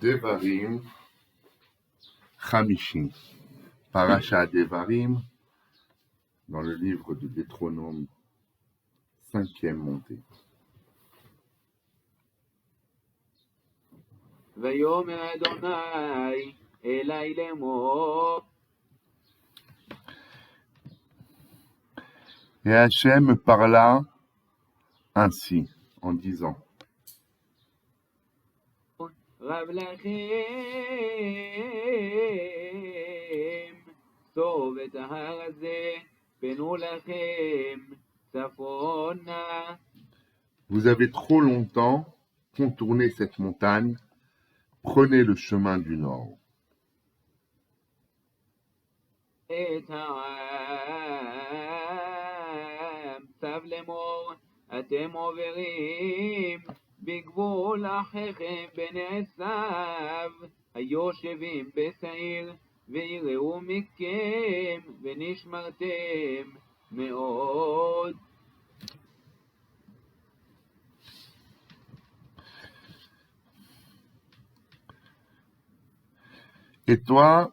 Devarim Chamishim, Parashat Devarim, dans le livre de Deutéronome, 5e montée. ויאמר אדוני אלי לאמור. Et Hachem parla ainsi, en disant, רב לכם סוב את ההר הזה, פנו לכם צפונה. vous avez trop longtemps contourné cette montagne, prenez le chemin du nord. את העם צו לאמור, אתם עוברים בגבול אחיכם בני עשיו, היושבים בשעיר, ויראו מכם ונשמרתם מאוד. Et toi,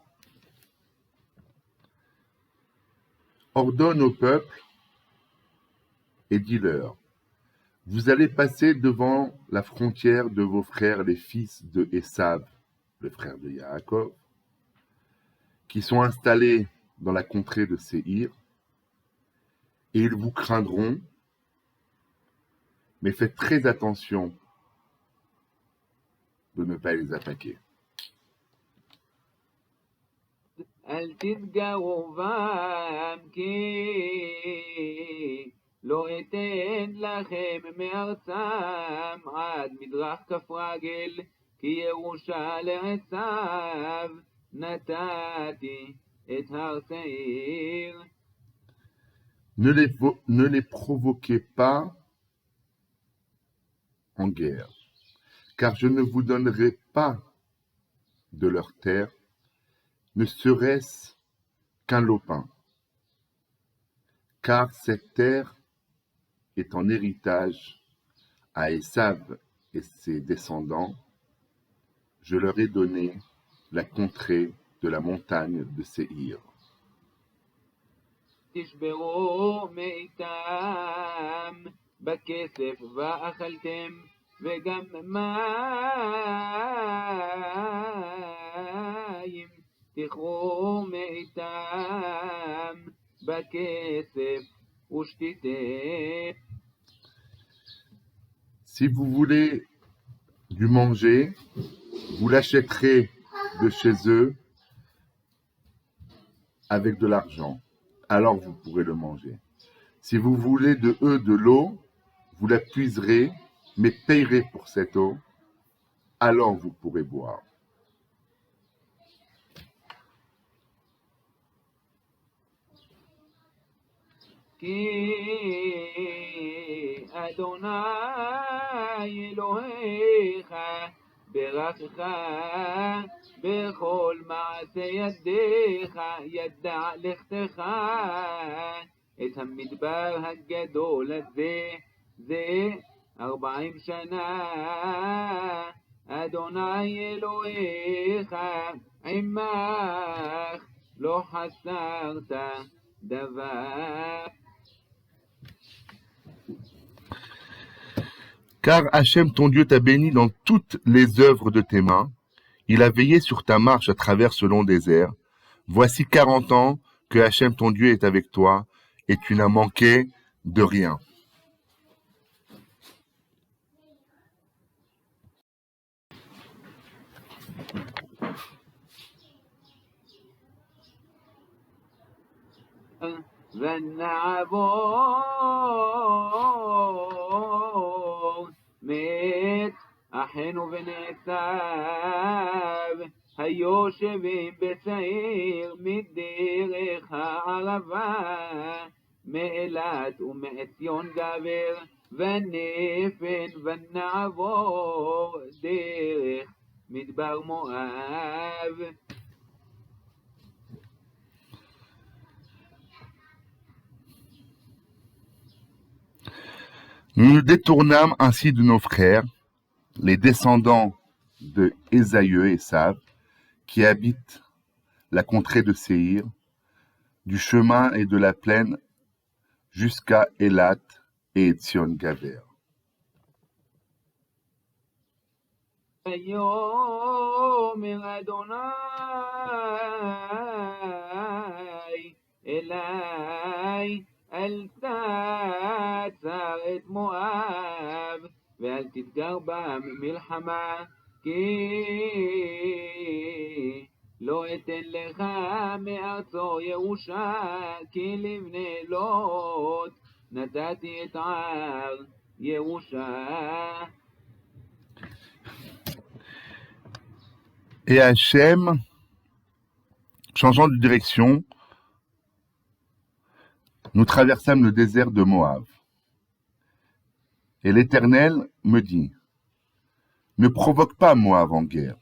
ordonne au peuple et dis-leur, vous allez passer devant la frontière de vos frères, les fils de Esav, le frère de Yaakov, qui sont installés dans la contrée de Séhir, et ils vous craindront, mais faites très attention de ne pas les attaquer. אל תתגרו בם כי לא אתן לכם מארצם עד מדרך כף רגל, כי ירושה לעשיו נתתי את הר שעיר. Ne les provoquez pas en guerre, car je ne vous donnerai pas de leur terre, ne serait-ce qu'un lopin, car cette terre est en héritage à Esav et ses descendants. Je leur ai donné la contrée de la montagne de Séhir. תשברו מאיתם בכסף ואכלתם, וגם מים תכרו מאיתם בכסף ושתיתם. Si vous voulez du manger, vous l'achèterez de chez eux avec de l'argent. Alors vous pourrez le manger. Si vous voulez de eux de l'eau, vous la puiserez, mais payerez pour cette eau. Alors vous pourrez boire. כי אדוני אלוהיך ברכך בכל מעשה ידיך, ידע לכתך את המדבר הגדול הזה, זה 40 שנה. אדוני אלוהיך עמך, לא חסרת דבר. Car Hachem, ton Dieu, t'a béni dans toutes les œuvres de tes mains. Il a veillé sur ta marche à travers ce long désert. Voici 40 ans que Hachem, ton Dieu, est avec toi, et tu n'as manqué de rien. ונעבור מת אחינו בני עשיו, היושבים בשעיר מדרך הערבה, מאילת ומעציון גבר ונפן, ונעבור דרך מדבר מואב. Nous nous détournâmes ainsi de nos frères, les descendants de Ésaü et Esav, qui habitent la contrée de Séhir, du chemin et de la plaine jusqu'à Élat et Étzion-Gaber. ויאמר אדוני אלי אל תעצר את מואב ואל תתגר בה מלחמה כי לא אתן לך מארצו ירושה כי לבני לוט נתתי את ער ירושה. Et Hachem, changeant de direction, nous traversâmes le désert de Moab. Et l'Éternel me dit, ne provoque pas Moab en guerre,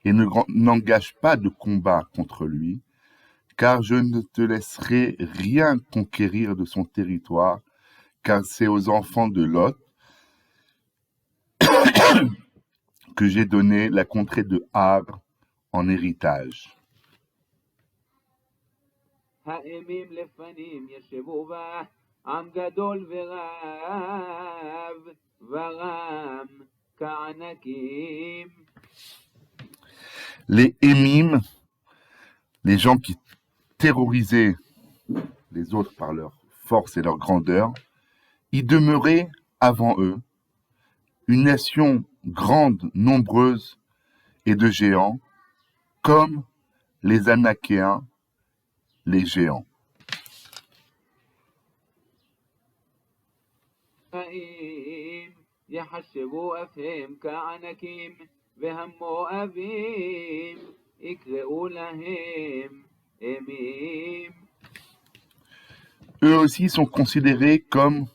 et n'engage pas de combat contre lui, car je ne te laisserai rien conquérir de son territoire, car c'est aux enfants de Lot que j'ai donné la contrée de Har en héritage. האימים לפנים ישבו בה, עם גדול ורב, ורם כענקים. Les Hémim, les gens qui terrorisaient les autres par leur force et leur grandeur, y demeuraient avant eux une nation grande, nombreuse et de géants, comme les Anakéens, les géants. האם יחשבו אפיהם כענקים, והמואבים יקראו להם אימים. Eux aussi sont considérés comme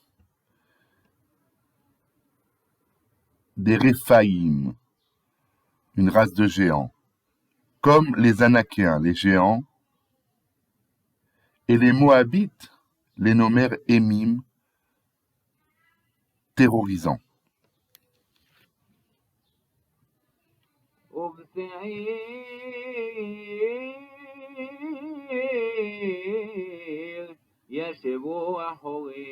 des Réphaïm, une race de géants, comme les Anakéens, les géants, et les Moabites les nommèrent Émim, terrorisants. ובשעיר ישבו אחורים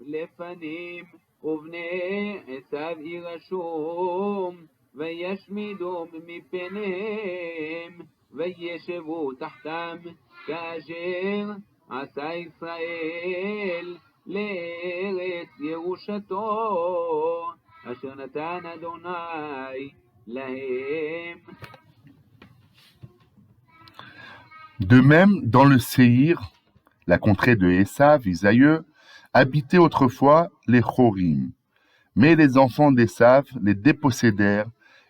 לפנים, ובני עשיו ירשום וישמידום מפניהם וישבו תחתם כאשר עשה ישראל לארץ ירושתו אשר נתן אדוני להם. De même, dans le Séhir, la contrée de Esav, Isaïe, habitaient autrefois les Chorim. Mais les enfants d'Esav les dépossédèrent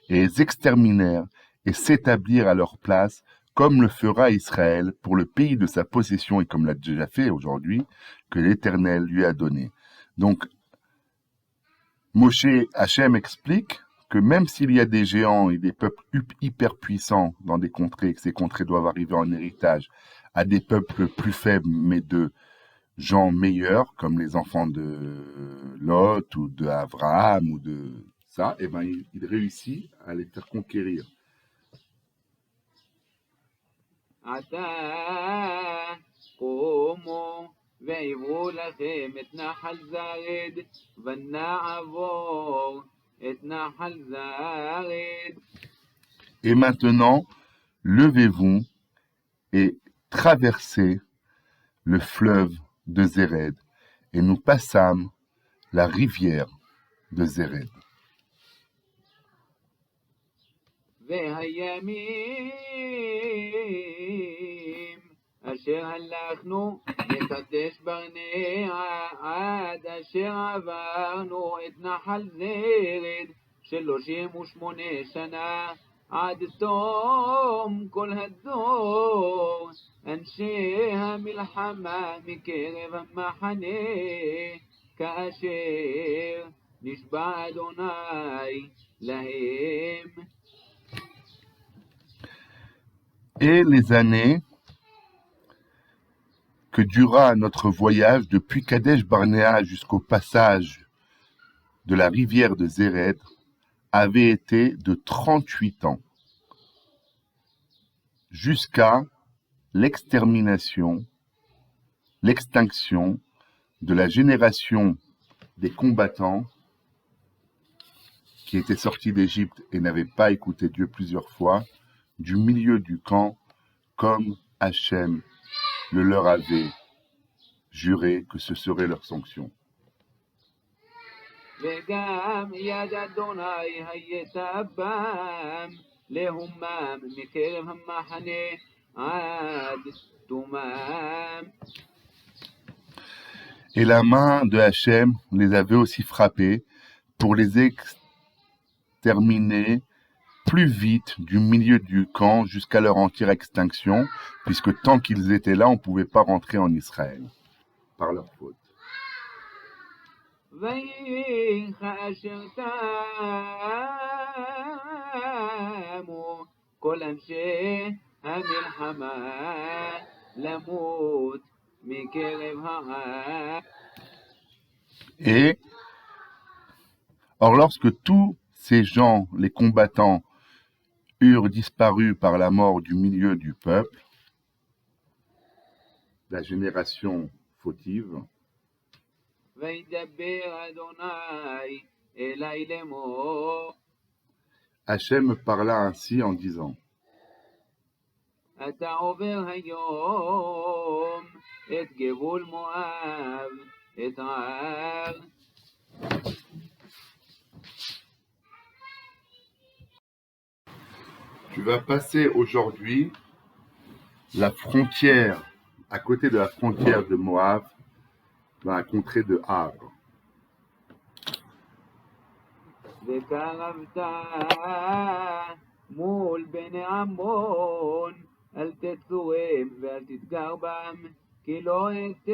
et les exterminèrent et s'établirent à leur place, comme le fera Israël pour le pays de sa possession et comme l'a déjà fait aujourd'hui, que l'Éternel lui a donné. Donc, Moshe Hachem explique que même s'il y a des géants et des peuples hyper puissants dans des contrées, que ces contrées doivent arriver en héritage à des peuples plus faibles, mais de gens meilleurs, comme les enfants de Lot ou de Abraham ou de ça, et ben il réussit à les faire conquérir. ועברו לכם את נחל זרד ונעבור את נחל זרד. Et maintenant, levez-vous et traversez le fleuve de Zéred, et nous passâmes la rivière de Zéred. והימים אשר הלכנו מקדש ברנע עד אשר עברנו את נחל זרד 38 שנה עד תום כל הדור אנשי המלחמה מקרב המחנה כאשר נשבע אדוני להם. Et les années que dura notre voyage depuis Kadesh Barnéa jusqu'au passage de la rivière de Zéred avait été de 38 ans, jusqu'à l'extinction de la génération des combattants qui étaient sortis d'Égypte et n'avaient pas écouté Dieu plusieurs fois, du milieu du camp, comme Hachem le leur avait juré que ce serait leur sanction. וגם יד אדוני הייתה בם להומם מקרב המחנה עד תומם. Et la main de Hachem les avait aussi frappés pour les exterminer plus vite du milieu du camp jusqu'à leur entière extinction, puisque tant qu'ils étaient là, on ne pouvait pas rentrer en Israël, par leur faute. ויהי כאשר תמו כל אנשי המלחמה למות מקרב העם. Et, or lorsque tous ces gens, les combattants, eurent disparu par la mort du milieu du peuple, la génération fautive, וידבר אדוני אלי לאמור. Hachem parla ainsi en disant, אתה עובר היום את גבול מואב, את ההר. tu vas passer aujourd'hui la frontière, à côté de la frontière de Moab, dans la contrée de Har. וקרבת מול בני עמון, אל תצאם ואל תתגר בם, כי לא אתן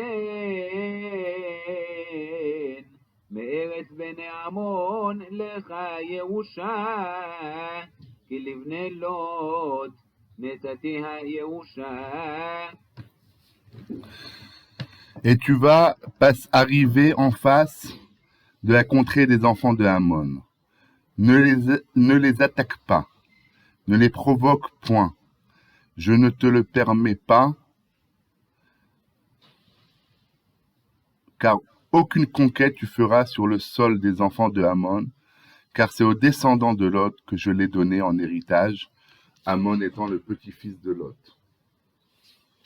מארץ בני עמון לך ירושה, כי לבני לוט נתתי הירושה. Et tu vas arriver en face de la contrée des enfants de Ammon. Ne les attaque pas, ne les provoque point. Je ne te le permets pas, car aucune conquête tu feras sur le sol des enfants de Ammon, car c'est aux descendants de Lot que je l'ai donné en héritage, Ammon étant le petit-fils de Lot.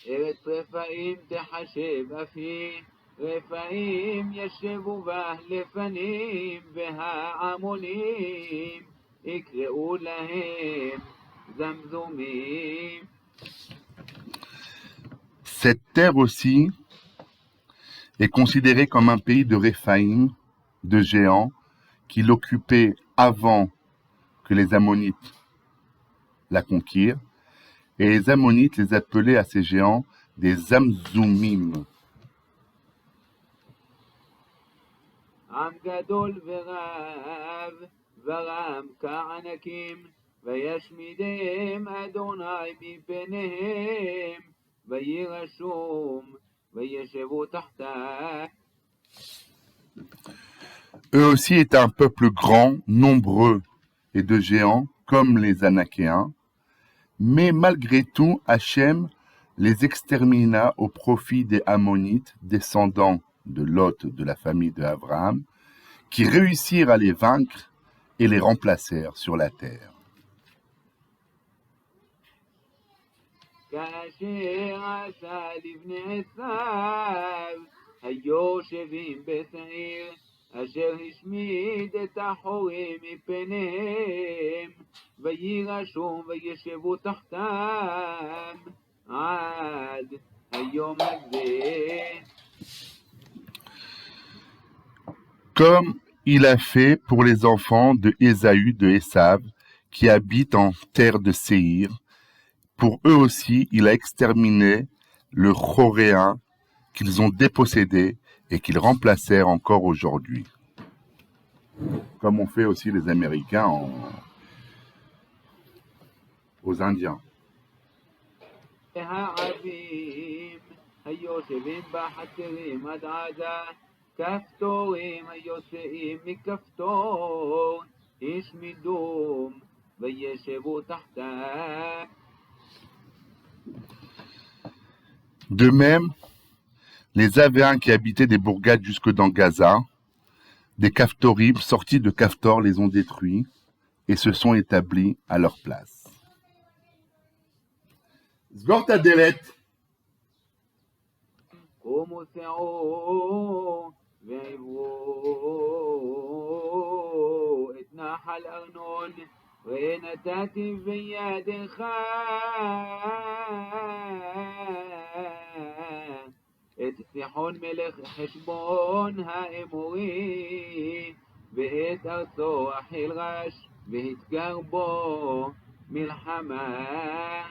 ארץ רפאים תחשב אף היא, רפאים ישבו בה לפנים, והעמונים יקראו להם זמזומים. Cette terre aussi est considérée comme un pays de Réphaïm, de géants, qui l'occupait avant que les Ammonites la conquirent, et les Ammonites les appelaient à ces géants des Zamzoumim. עם גדול ורב ורם כענקים, וישמידם אדוני מפניהם, וירשום וישבו תחתיו. Eux aussi étaient un peuple grand, nombreux et de géants, comme les Anakéens, mais malgré tout, Hachem les extermina au profit des Ammonites, descendants de Lot, de la famille de Abraham, qui réussirent à les vaincre et les remplacèrent sur la terre. כאשר עשה לבני עשיו היושבים בשעיר, אשר השמיד את החורים מפניהם, וירשום וישבו תחתם עד היום הזה. Comme il a fait pour les enfants de Ésaü, de Esav, qui habitent en terre de Séhir. Pour eux aussi, il a exterminé le Choréen qu'ils ont dépossédé et qu'ils remplacèrent encore aujourd'hui. Comme ont fait aussi les Américains aux Indiens. העבים היושבים בחצרים עד עזה, כפתורים היוצאים מכפתור, איש מדום וישבו תחתיו. De même, les Avéens qui habitaient des bourgades jusque dans Gaza, des Caphtorim sortis de Caphtor les ont détruits et se sont établis à leur place. Sgor ta delet. קומו סעו ועברו את נחל ארנון, ונתתי בידך את סיחון מלך חשבון האמורי, ואת ארצו החלרש, והתגר בו מלחמה.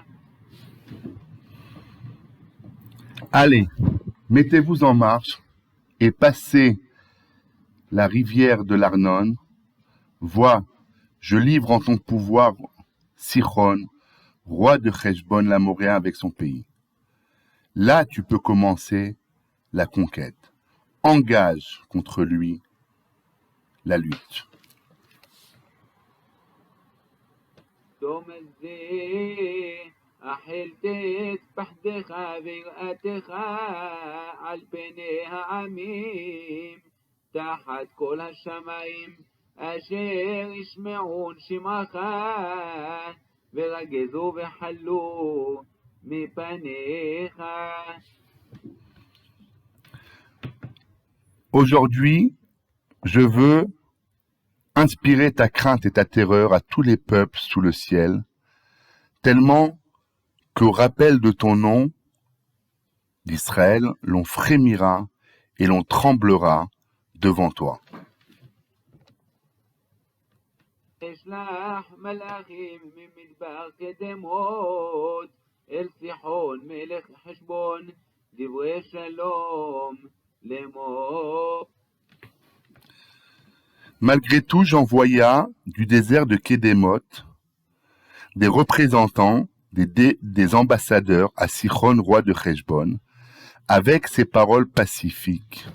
Allez, mettez-vous en marche et passez la rivière de l'Arnon. Vois, je livre en ton pouvoir Sichon, roi de Heshbon l'Amoréen avec son pays. Là, tu peux commencer la conquête. Engage contre lui la lutte. החלטת פחדך ויראתך על פני העמים, תחת כל השמיים אשר ישמעון שמעך, ורגזו וחלו מפניך. Aujourd'hui, je veux inspirer ta crainte et ta terreur à tous les peuples sous le ciel, tellement qu'au rappel de ton nom d'Israël, l'on frémira et l'on tremblera devant toi. אשלח מלאכים ממדבר קדמות אל סיחון מלך חשבון, דברי שלום לאמור. Malgré tout, j'envoya du désert de Kédémoth des représentants, des ambassadeurs à Sichon, roi de Heshbon, avec ces paroles pacifiques.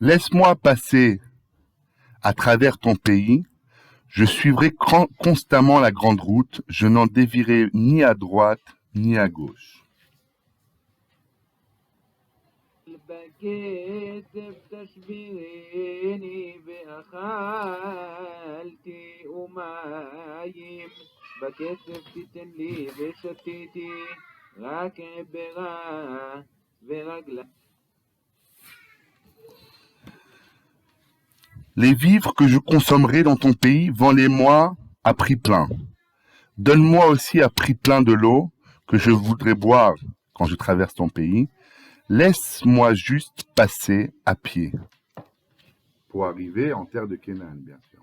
Laisse-moi passer à travers ton pays. Je suivrai constamment la grande route, je n'en dévierai ni à droite ni à gauche. Les vivres que je consommerai dans ton pays, vends-les-moi à prix plein. Donne-moi aussi à prix plein de l'eau que je voudrais boire quand je traverse ton pays. Laisse-moi juste passer à pied. Pour arriver en terre de Canaan, bien sûr.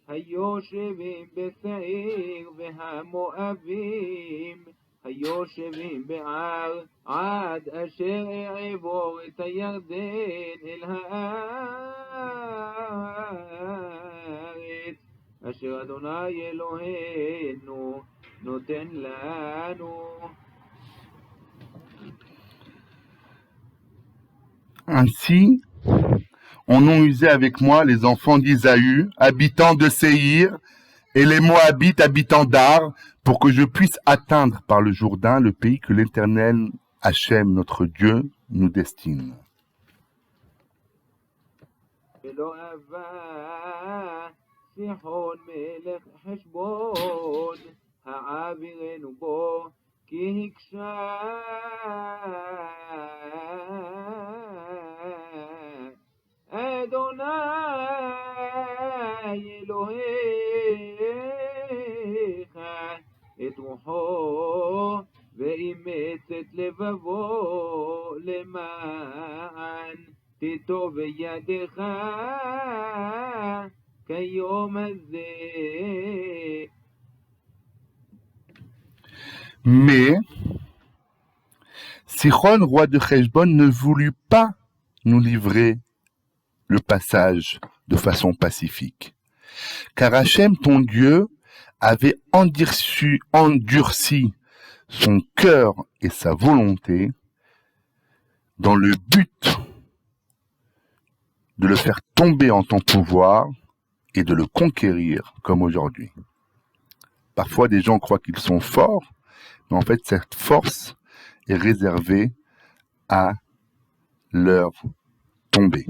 היושבים בשעיר והמואבים היושבים בער, עד אשר אעבור את הירדן אל הארץ אשר אדוני אלוהינו נותן לנו. Ainsi, en ont usé avec moi les enfants d'Isaü, habitants de Séhir, et les Moabites, habitants d'Ar, pour que je puisse atteindre par le Jourdain le pays que l'Éternel, Hachem, notre Dieu, nous destine. אדוני אלוהיך את רוחו ואימץ את לבבו למען תיטוב בידך כיום הזה. Mais Sichon, roi de Heshbon, ne voulut pas nous livrer le passage de façon pacifique. Car Hachem, ton Dieu, avait endurci son cœur et sa volonté dans le but de le faire tomber en ton pouvoir et de le conquérir comme aujourd'hui. Parfois, des gens croient qu'ils sont forts, mais en fait, cette force est réservée à leur tombée.